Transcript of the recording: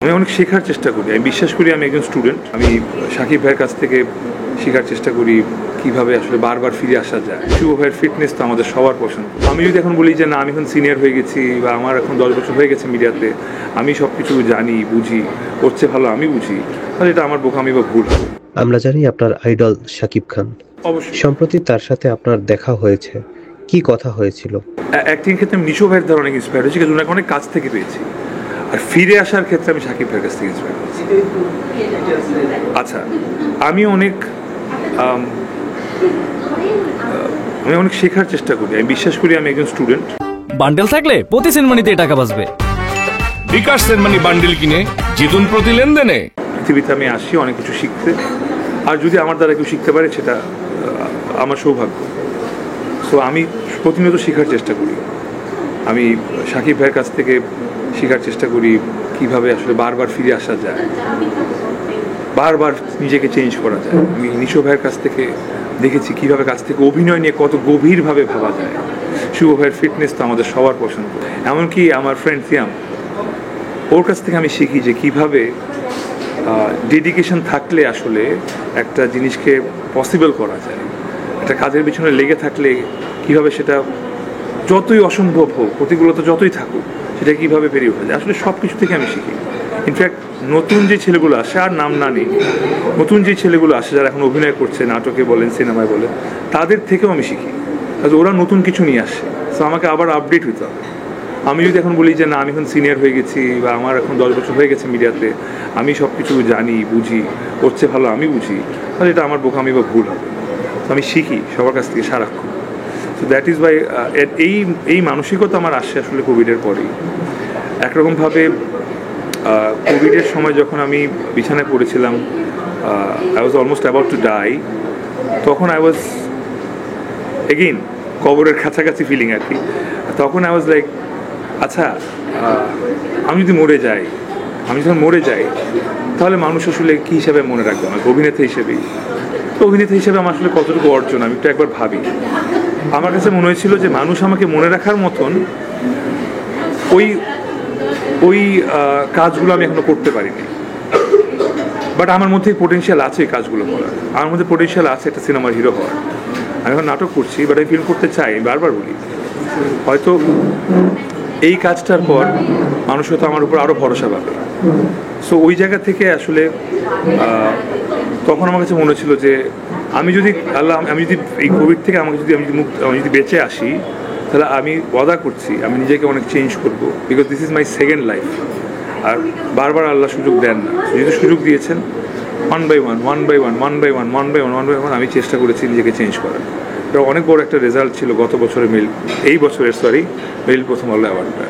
আমি অনেক শেখার চেষ্টা করি। আমি বিশ্বাস করি আমি একজন স্টুডেন্ট। আমি সাকিব ভাইয়ের কাছ থেকে শেখার চেষ্টা করি কীভাবে আসলে বারবার ফিরে আসা যায়। শুভ ভাইয়ের ফিটনেস তো আমাদের সবার পছন্দ। আমি যদি এখন বলি যে না আমি এখন সিনিয়র হয়ে গেছি বা আমার এখন 10 বছর হয়ে গেছে মিডিয়াতে, আমি সব কিছু জানি বুঝি, করছে ভালো আমি বুঝি, তাহলে এটা আমার বোকামি বা ভুল হবে। আমরা জানি আপনার আইডল শাকিব খান। অবশ্যই সম্প্রতি তার সাথে আপনার দেখা হয়েছে, কি কথা হয়েছিল? অ্যাক্টিং ক্ষেত্রে আমি নিশো ভাইয়ের দ্বারা অনেক ইন্সপায়ার হয়েছি, কিন্তু অনেক কাছ থেকে পেয়েছি। আর ফিরে আসার ক্ষেত্রে আমি সাকিব ভাইয়ের কাছ থেকে ইন্সপায়ার হয়েছি। আচ্ছা, আমি অনেক শেখার চেষ্টা করি। আমি বিশ্বাস করি আমি একজন স্টুডেন্ট। বান্ডেল থাকলে প্রতি সেনমানিতে টাকা বাঁচবে। বিকাশ সেনমানি বান্ডেল কিনে জিতুন প্রতি লেনদেনে। পৃথিবীতে আমি আসি অনেক কিছু শিখতে, আর যদি আমার দ্বারা কেউ শিখতে পারে সেটা আমার সৌভাগ্য। সো আমি প্রতিনিয়ত শেখার চেষ্টা করি। আমি সাকিব ভাইয়ের কাছ থেকে শেখার চেষ্টা করি কিভাবে আসলে বারবার ফিরে আসা যায়, বারবার নিজেকে চেঞ্জ করা যায়। আমি নিশো ভাইয়ের কাছ থেকে দেখেছি কীভাবে কাছ থেকে অভিনয় নিয়ে কত গভীরভাবে ভাবা যায়। শুভ ভাইয়ের ফিটনেস তো আমাদের সবার পছন্দ। এমনকি আমার ফ্রেন্ড সিয়াম, ওর কাছ থেকে আমি শিখি যে কীভাবে ডেডিকেশন থাকলে আসলে একটা জিনিসকে পসিবল করা যায়। একটা কাজের পিছনে লেগে থাকলে কীভাবে সেটা যতই অসম্ভব হোক, প্রতিকূলতা যতই থাকুক, সেটা কীভাবে পেরিয়ে ওঠা যায়। আসলে সব কিছু থেকে আমি শিখি। ইনফ্যাক্ট নতুন যে ছেলেগুলো আসে, আর নাম না নেই, নতুন যে ছেলেগুলো আসে যারা এখন অভিনয় করছে, নাটকে বলেন সিনেমায় বলেন, তাদের থেকেও আমি শিখি। কারণ ওরা নতুন কিছু নিয়ে আসে, সো আমাকে আবার আপডেট হতে হবে। আমি যদি এখন বলি যে না আমি এখন সিনিয়র হয়ে গেছি বা আমার এখন 10 বছর হয়ে গেছে মিডিয়াতে, আমি সব কিছু জানি বুঝি, করছে ভালো আমি বুঝি, তাহলে এটা আমার বোকামি বা ভুল হবে। তো আমি শিখি সবার কাছ থেকে সারাক্ষণ। সো দ্যাট ইজ ওয়াই এই মানসিকতা আমার আসছে আসলে কোভিডের পরেই। একরকমভাবে কোভিডের সময় যখন আমি বিছানায় পড়েছিলাম, I was almost about to die, তখন আই ওয়াজ এগেইন কবরের কাছাকাছি ফিলিং আর কি। তখন আই ওয়াজ লাইক, আচ্ছা আমি যদি মরে যাই, আমি যখন মরে যাই তাহলে মানুষ আসলে কী হিসাবে মনে রাখবে আমাকে? অভিনেতা হিসেবেই। তো অভিনেতা হিসেবে আমার আসলে কতটুকু অর্জন আমি একটু একবার ভাবি। আমার কাছে মনে হয়েছিল যে মানুষ আমাকে মনে রাখার মতন ওই কাজগুলো আমি এখনো করতে পারিনি। বাট আমার মধ্যে পোটেনশিয়াল আছে এই কাজগুলো করার। আমার মধ্যে পোটেনশিয়াল আছে একটা সিনেমার হিরো হওয়ার। আমি এখন নাটক করছি, বাট আমি ফিল্ম করতে চাই। বারবার বলি, হয়তো এই কাজটার পর মানুষ হয়তো আমার উপর আরও ভরসা পাবে। সো ওই জায়গা থেকে আসলে তখন আমার কাছে মনে হচ্ছিল যে আমি যদি এই কোভিড থেকে আমি যদি বেঁচে আসি, তাহলে আমি ওয়াদা করছি আমি নিজেকে অনেক চেঞ্জ করবো। Because this is my second life. আর বারবার আল্লাহ সুযোগ দেন না, যেহেতু সুযোগ দিয়েছেন, ওয়ান বাই ওয়ান আমি চেষ্টা করেছি নিজেকে চেঞ্জ করার। এটা অনেক বড় একটা রেজাল্ট ছিল গত বছরের এই বছরের মেরিল প্রথম আলো অ্যাওয়ার্ডটা।